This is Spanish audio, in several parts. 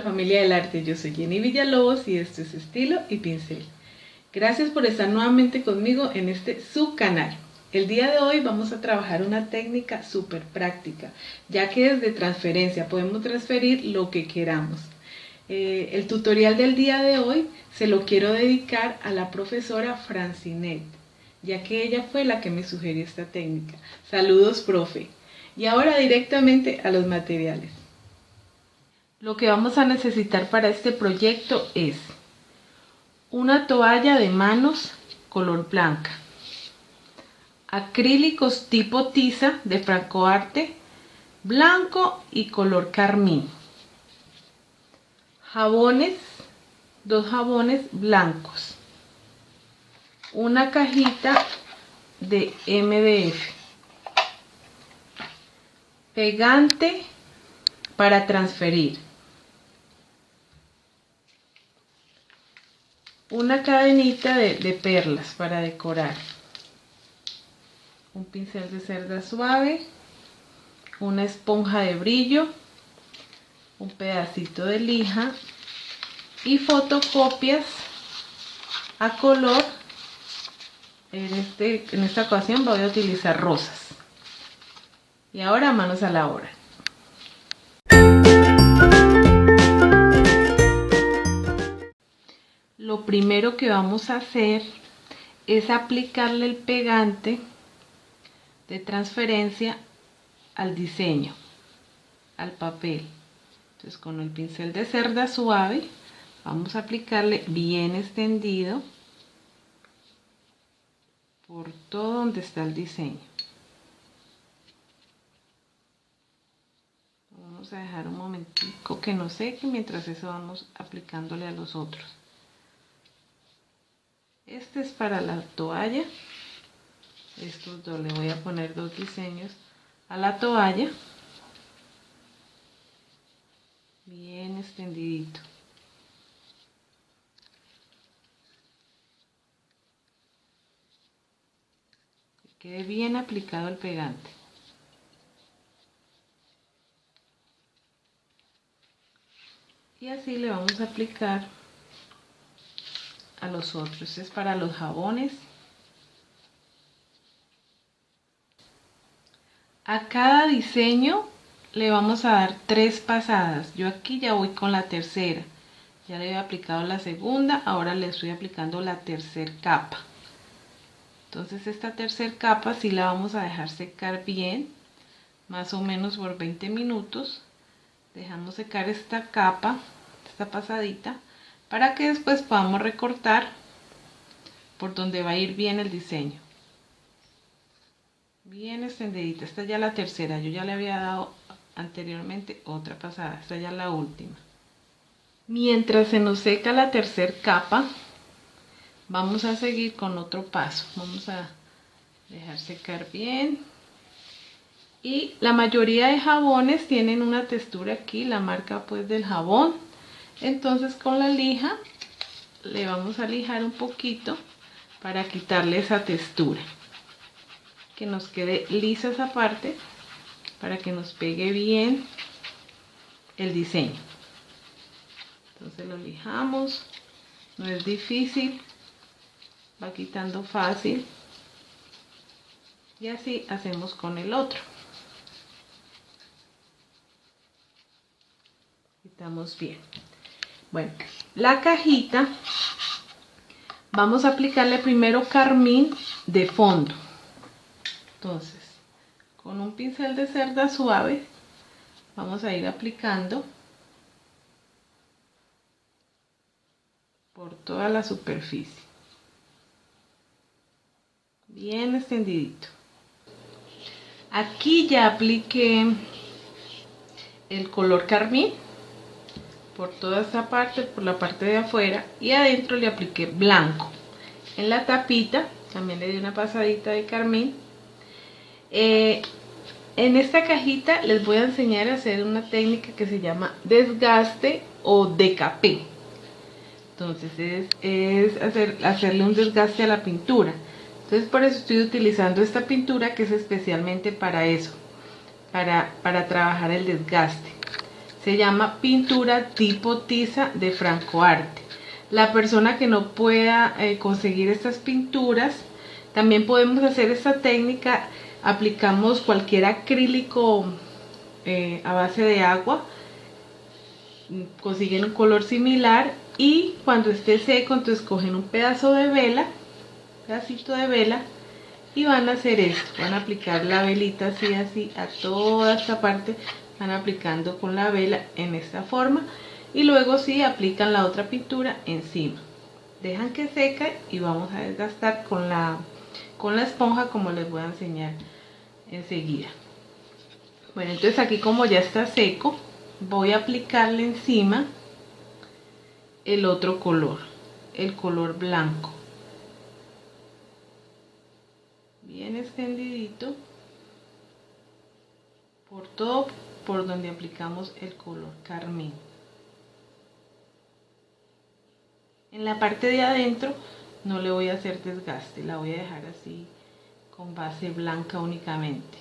familia del arte, yo soy Jenny Villalobos y esto es Estilo y Pincel. Gracias por estar nuevamente conmigo en este subcanal. El día de hoy vamos a trabajar una técnica súper práctica, ya que desde transferencia podemos transferir lo que queramos. El tutorial del día de hoy se lo quiero dedicar a la profesora Francinet, ya que ella fue la que me sugirió esta técnica. Saludos, profe. Y ahora directamente a los materiales. Lo que vamos a necesitar para este proyecto es una toalla de manos color blanca, acrílicos tipo tiza de Francoarte blanco y color carmín, jabones, 2 jabones blancos, una cajita de MDF, pegante para transferir, una cadenita de perlas para decorar, un pincel de cerda suave, una esponja de brillo, un pedacito de lija y fotocopias a color. En esta ocasión voy a utilizar rosas. Y ahora manos a la obra. Lo primero que vamos a hacer es aplicarle el pegante de transferencia al diseño, al papel. Entonces con el pincel de cerda suave vamos a aplicarle bien extendido por todo donde está el diseño. Vamos a dejar un momentico que no seque, mientras eso vamos aplicándole a los otros. Este es para la toalla. Estos dos, le voy a poner 2 diseños a la toalla. Bien extendidito. Que quede bien aplicado el pegante. Y así le vamos a aplicar a los otros. Este es para los jabones. A cada diseño le vamos a dar 3 pasadas. Yo aquí ya voy con la tercera. Ya le había aplicado la segunda, ahora le estoy aplicando la tercera capa. Entonces esta tercera capa sí la vamos a dejar secar bien, más o menos por 20 minutos. Dejamos secar esta capa, esta pasadita, para que después podamos recortar por donde va a ir bien el diseño. Bien extendidita. Esta ya es la tercera, yo ya le había dado anteriormente otra pasada, esta ya es la última. Mientras se nos seca la tercera capa, vamos a seguir con otro paso. Vamos a dejar secar bien. Y la mayoría de jabones tienen una textura aquí, la marca pues del jabón. Entonces con la lija le vamos a lijar un poquito para quitarle esa textura, que nos quede lisa esa parte para que nos pegue bien el diseño. Entonces lo lijamos, no es difícil, va quitando fácil. Y así hacemos con el otro. Quitamos bien. Bueno, la cajita vamos a aplicarle primero carmín de fondo. Entonces, con un pincel de cerda suave vamos a ir aplicando por toda la superficie, bien extendidito. Aquí ya apliqué el color carmín por toda esta parte, por la parte de afuera, y adentro le apliqué blanco. En la tapita también le di una pasadita de carmín. En esta cajita les voy a enseñar a hacer una técnica que se llama desgaste o decapé. Entonces es hacerle un desgaste a la pintura. Entonces por eso estoy utilizando esta pintura, que es especialmente para eso, para trabajar el desgaste. Se llama pintura tipo tiza de Franco Arte. La persona que no pueda conseguir estas pinturas, también podemos hacer esta técnica. Aplicamos cualquier acrílico a base de agua, consiguen un color similar y cuando esté seco entonces cogen un pedazo de vela, pedacito de vela, y van a hacer esto, van a aplicar la velita así a toda esta parte, van aplicando con la vela en esta forma y luego sí aplican la otra pintura encima, dejan que seque y vamos a desgastar con la esponja, como les voy a enseñar enseguida. Bueno, entonces aquí como ya está seco, voy a aplicarle encima el otro color, el color blanco, bien extendidito por todo, por donde aplicamos el color carmín. En la parte de adentro no le voy a hacer desgaste, la voy a dejar así con base blanca únicamente.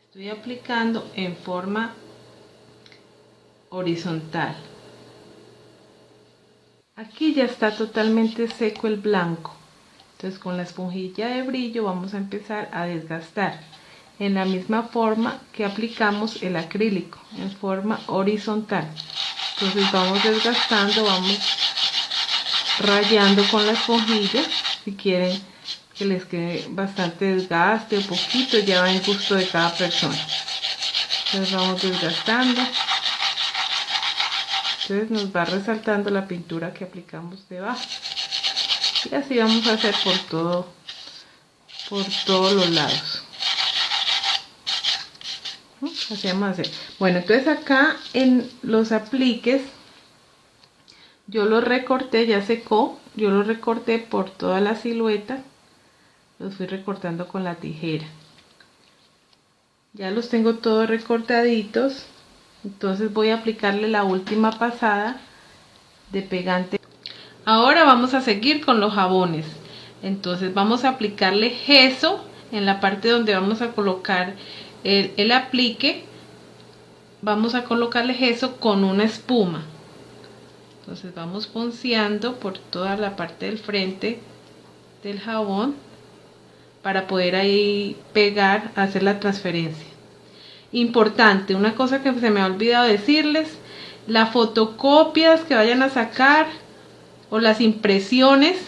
Estoy aplicando en forma horizontal. Aquí ya está totalmente seco el blanco, entonces con la esponjilla de brillo vamos a empezar a desgastar en la misma forma que aplicamos el acrílico, en forma horizontal. Entonces vamos desgastando, vamos rayando con la esponjilla. Si quieren que les quede bastante desgaste o poquito, ya va en gusto de cada persona. Entonces vamos desgastando. Entonces nos va resaltando la pintura que aplicamos debajo. Y así vamos a hacer por todos los lados. Así vamos a hacer. Bueno, entonces acá en los apliques yo los recorté, ya secó, yo los recorté por toda la silueta, los fui recortando con la tijera. Ya los tengo todos recortaditos, entonces voy a aplicarle la última pasada de pegante. Ahora vamos a seguir con los jabones, entonces vamos a aplicarle gesso en la parte donde vamos a colocar el aplique, vamos a colocarle gesso con una espuma. Entonces vamos ponceando por toda la parte del frente del jabón para poder ahí pegar, hacer la transferencia. Importante, una cosa que se me ha olvidado decirles, las fotocopias que vayan a sacar o las impresiones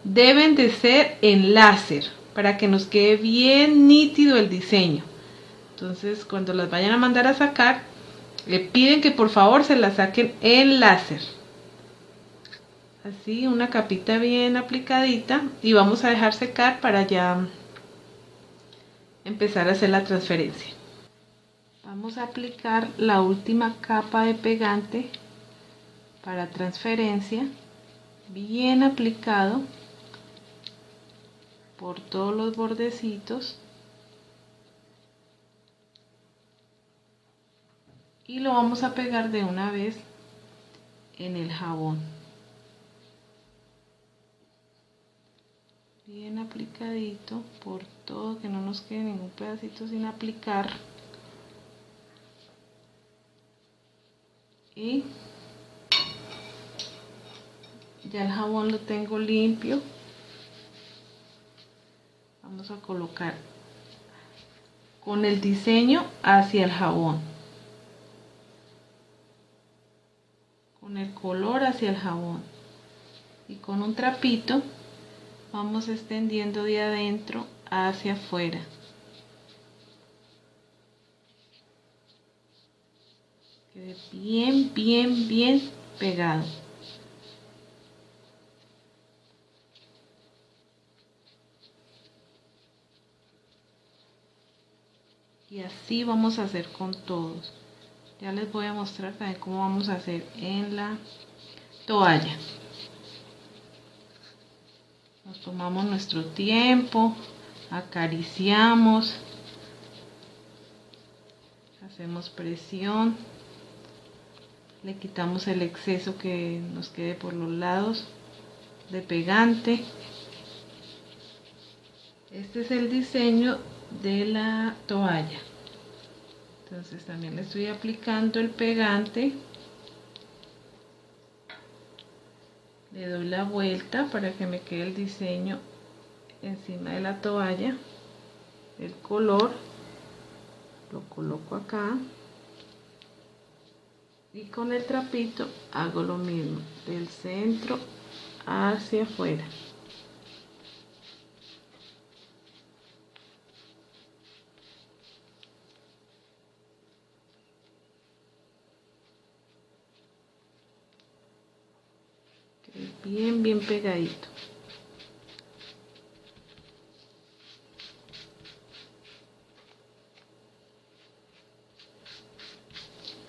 deben de ser en láser para que nos quede bien nítido el diseño. Entonces cuando las vayan a mandar a sacar, le piden que por favor se las saquen en láser. Así, una capita bien aplicadita y vamos a dejar secar para ya empezar a hacer la transferencia. Vamos a aplicar la última capa de pegante para transferencia, bien aplicado por todos los bordecitos, y lo vamos a pegar de una vez en el jabón. Bien aplicadito por todo, que no nos quede ningún pedacito sin aplicar. Y ya el jabón lo tengo limpio. Vamos a colocar con el diseño hacia el jabón, con el color hacia el jabón, y con un trapito vamos extendiendo de adentro hacia afuera. Quede bien pegado. Y así vamos a hacer con todos. Ya les voy a mostrar también cómo vamos a hacer en la toalla. Nos tomamos nuestro tiempo, acariciamos, hacemos presión, le quitamos el exceso que nos quede por los lados de pegante. Este es el diseño de la toalla. Entonces también le estoy aplicando el pegante. Le doy la vuelta para que me quede el diseño encima de la toalla. El color lo coloco acá. Y con el trapito hago lo mismo, del centro hacia afuera. Bien, bien pegadito.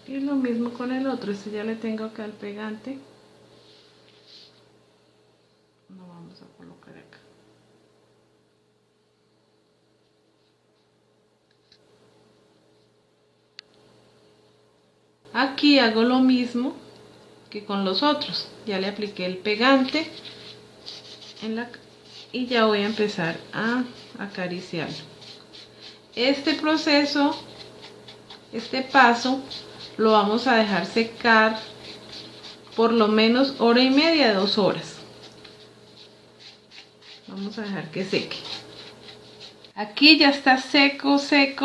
Y lo mismo con el otro, este ya le tengo acá el pegante. Lo vamos a colocar acá. Aquí hago lo mismo que con los otros. Ya le apliqué el pegante y ya voy a empezar a acariciarlo. Este proceso, este paso, lo vamos a dejar secar por lo menos hora y media, 2 horas. Vamos a dejar que seque. Aquí ya está seco,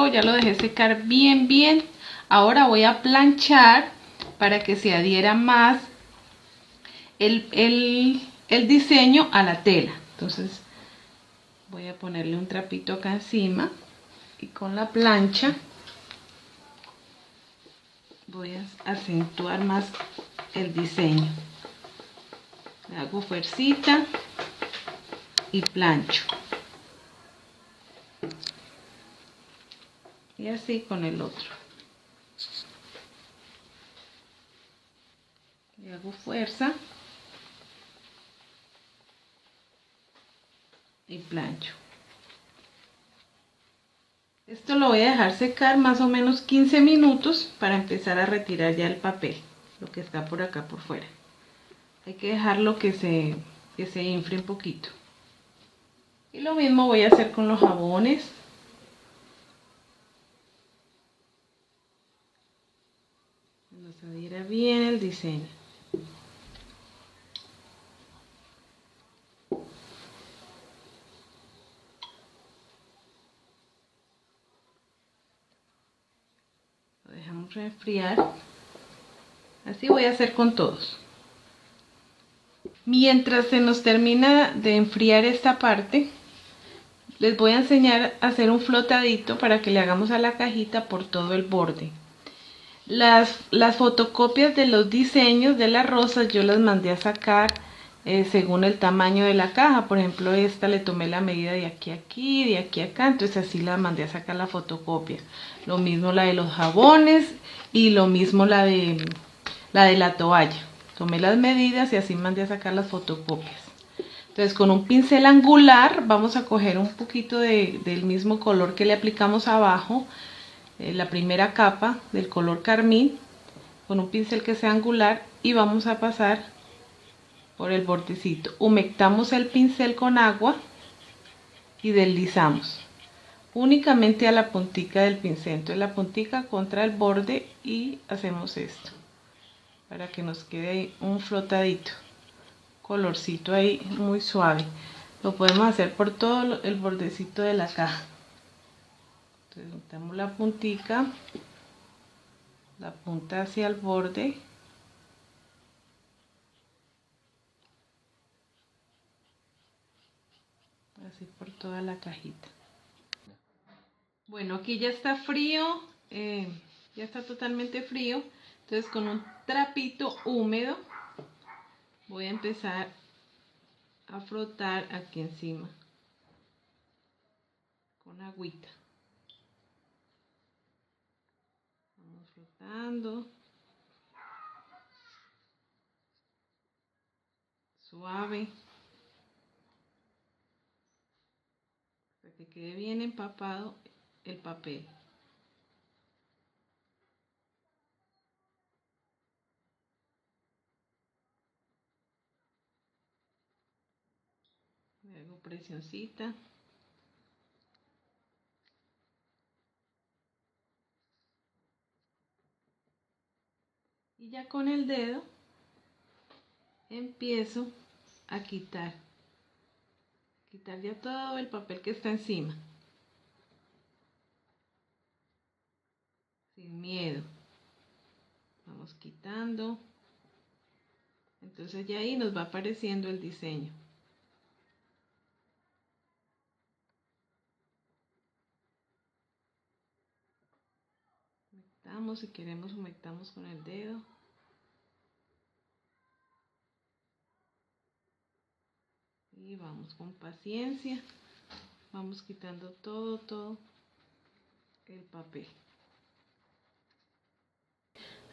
ya lo dejé secar bien, bien. Ahora voy a planchar para que se adhiera más el diseño a la tela. Entonces voy a ponerle un trapito acá encima y con la plancha voy a acentuar más el diseño. Le hago fuercita y plancho. Y así con el otro. Le hago fuerza y plancho. Esto lo voy a dejar secar más o menos 15 minutos para empezar a retirar ya el papel, lo que está por acá por fuera. Hay que dejarlo que se infle un poquito. Y lo mismo voy a hacer con los jabones. Nos adhiera bien el diseño. Lo dejamos enfriar. Así voy a hacer con todos. Mientras se nos termina de enfriar esta parte, les voy a enseñar a hacer un flotadito para que le hagamos a la cajita por todo el borde. Las fotocopias de los diseños de las rosas yo las mandé a sacar según el tamaño de la caja. Por ejemplo, esta le tomé la medida de aquí a aquí, de aquí a acá, entonces así la mandé a sacar la fotocopia. Lo mismo la de los jabones y lo mismo la de la toalla. Tomé las medidas y así mandé a sacar las fotocopias. Entonces con un pincel angular vamos a coger un poquito del mismo color que le aplicamos abajo, la primera capa del color carmín, con un pincel que sea angular y vamos a pasar por el bordecito. Humectamos el pincel con agua y deslizamos únicamente a la puntica del pincel. Entonces la puntica contra el borde y hacemos esto para que nos quede un flotadito, colorcito ahí muy suave. Lo podemos hacer por todo el bordecito de la caja. Entonces metemos la puntica, la punta hacia el borde, así por toda la cajita. Bueno, aquí ya está frío, ya está totalmente frío. Entonces con un trapito húmedo voy a empezar a frotar aquí encima con agüita. Vamos frotando suave para que quede bien empapado el papel. Le hago presioncita. Y ya con el dedo empiezo a quitar ya todo el papel que está encima, sin miedo. Vamos quitando. Entonces ya ahí nos va apareciendo el diseño. Humectamos, si queremos humectamos con el dedo. Y vamos con paciencia. Vamos quitando todo el papel.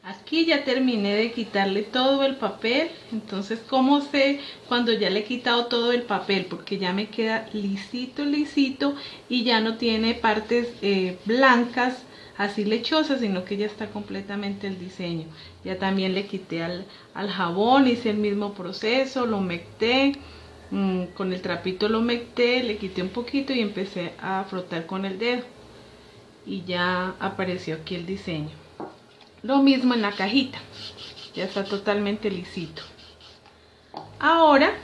Aquí ya terminé de quitarle todo el papel. Entonces, ¿cómo sé cuando ya le he quitado todo el papel? Porque ya me queda lisito y ya no tiene partes blancas así lechosas, sino que ya está completamente el diseño. Ya también le quité al jabón, hice el mismo proceso, lo humecté. Con el trapito lo humecté, le quité un poquito y empecé a frotar con el dedo. Y ya apareció aquí el diseño. Lo mismo en la cajita, ya está totalmente lisito. Ahora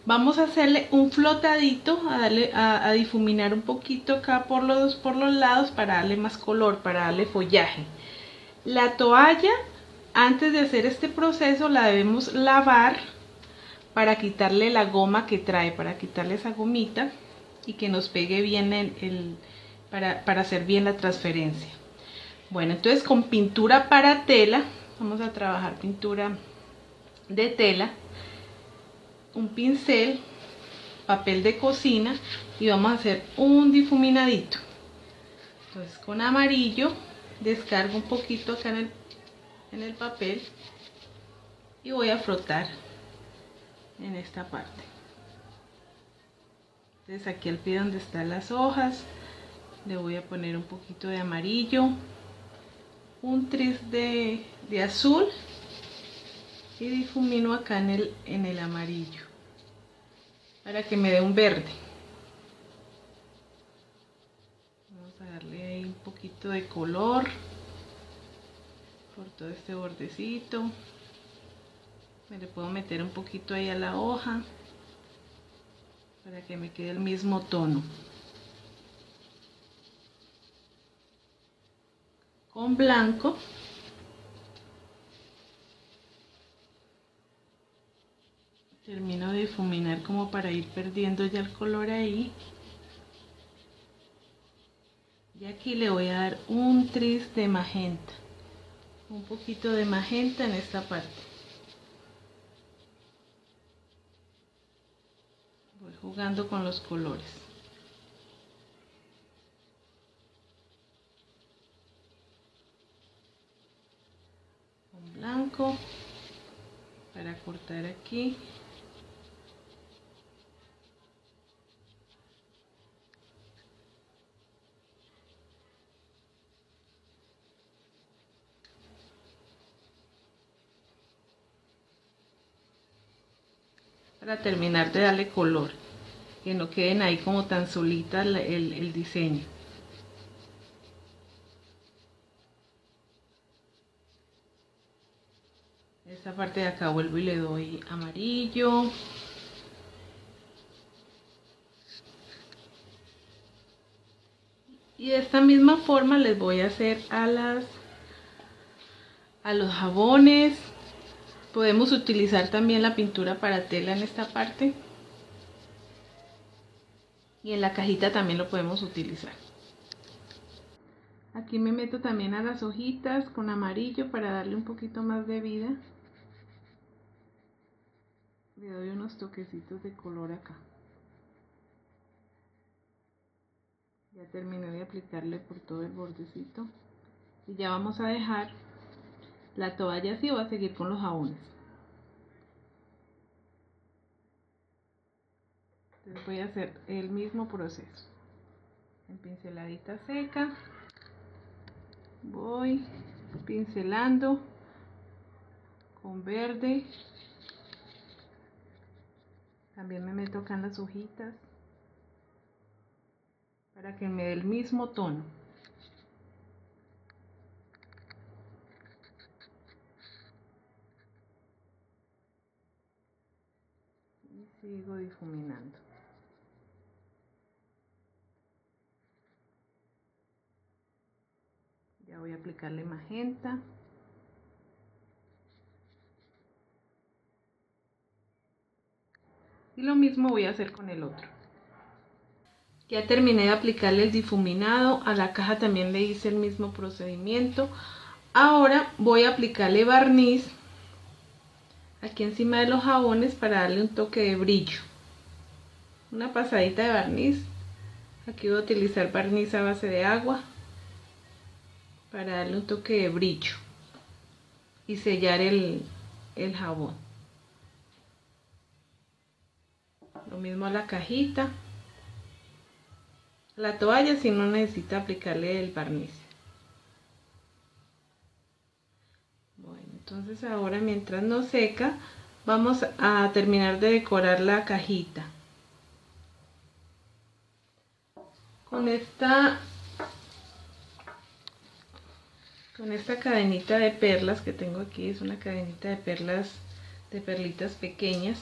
vamos a hacerle un flotadito, a difuminar un poquito acá por los lados para darle más color, para darle follaje. La toalla, antes de hacer este proceso, la debemos lavar para quitarle la goma que trae, para quitarle esa gomita y que nos pegue bien para hacer bien la transferencia. Bueno, entonces con pintura para tela, vamos a trabajar pintura de tela, un pincel, papel de cocina y vamos a hacer un difuminadito. Entonces con amarillo descargo un poquito acá en el papel y voy a frotar en esta parte. Entonces aquí al pie donde están las hojas le voy a poner un poquito de amarillo, un tris de azul y difumino acá en el amarillo para que me dé un verde. Vamos a darle ahí un poquito de color por todo este bordecito. Me le puedo meter un poquito ahí a la hoja para que me quede el mismo tono. Con blanco termino de difuminar como para ir perdiendo ya el color ahí. Y aquí le voy a dar un tris de magenta, un poquito de magenta en esta parte. Voy jugando con los colores. Con blanco para cortar aquí. Para terminar de darle color, que no queden ahí como tan solitas el diseño. Esta parte de acá vuelvo y le doy amarillo. Y de esta misma forma les voy a hacer a los jabones. Podemos utilizar también la pintura para tela en esta parte. Y en la cajita también lo podemos utilizar. Aquí me meto también a las hojitas con amarillo para darle un poquito más de vida. Le doy unos toquecitos de color acá. Ya terminé de aplicarle por todo el bordecito. Y ya vamos a dejar la toalla así. Voy a seguir con los jabones. Entonces voy a hacer el mismo proceso. En pinceladita seca. Voy pincelando con verde. También me meto acá en las hojitas para que me dé el mismo tono. Sigo difuminando. Ya voy a aplicarle magenta. Y lo mismo voy a hacer con el otro. Ya terminé de aplicarle el difuminado. A la caja también le hice el mismo procedimiento. Ahora voy a aplicarle barniz aquí encima de los jabones para darle un toque de brillo. Una pasadita de barniz. Aquí voy a utilizar barniz a base de agua para darle un toque de brillo y sellar el jabón. Lo mismo a la cajita. La toalla si no necesita aplicarle el barniz. Bueno, entonces ahora mientras no seca, vamos a terminar de decorar la cajita. Con esta cadenita de perlas que tengo aquí, es una cadenita de perlas, de perlitas pequeñas,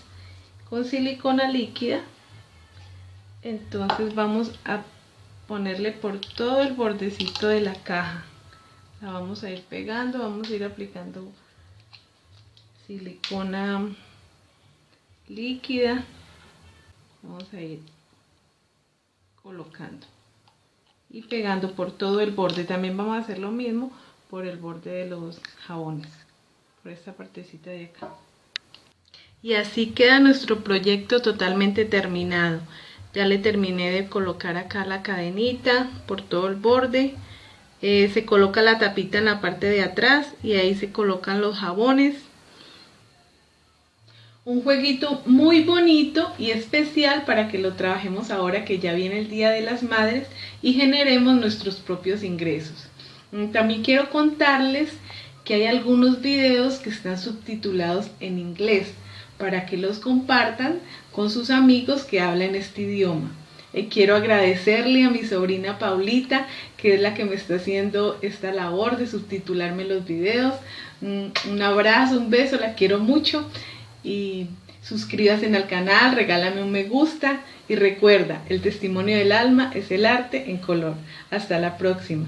con silicona líquida. Entonces vamos a ponerle por todo el bordecito de la caja. La vamos a ir pegando, vamos a ir aplicando silicona líquida. Vamos a ir colocando y pegando por todo el borde. También vamos a hacer lo mismo por el borde de los jabones, por esta partecita de acá. Y así queda nuestro proyecto totalmente terminado. Ya le terminé de colocar acá la cadenita por todo el borde. Se coloca la tapita en la parte de atrás y ahí se colocan los jabones. Un jueguito muy bonito y especial para que lo trabajemos ahora que ya viene el Día de las Madres y generemos nuestros propios ingresos. También quiero contarles que hay algunos videos que están subtitulados en inglés para que los compartan con sus amigos que hablan este idioma. Quiero agradecerle a mi sobrina Paulita, que es la que me está haciendo esta labor de subtitularme los videos. Un abrazo, un beso, la quiero mucho. Y suscríbase al canal, regálame un me gusta y recuerda, el testimonio del alma es el arte en color. Hasta la próxima.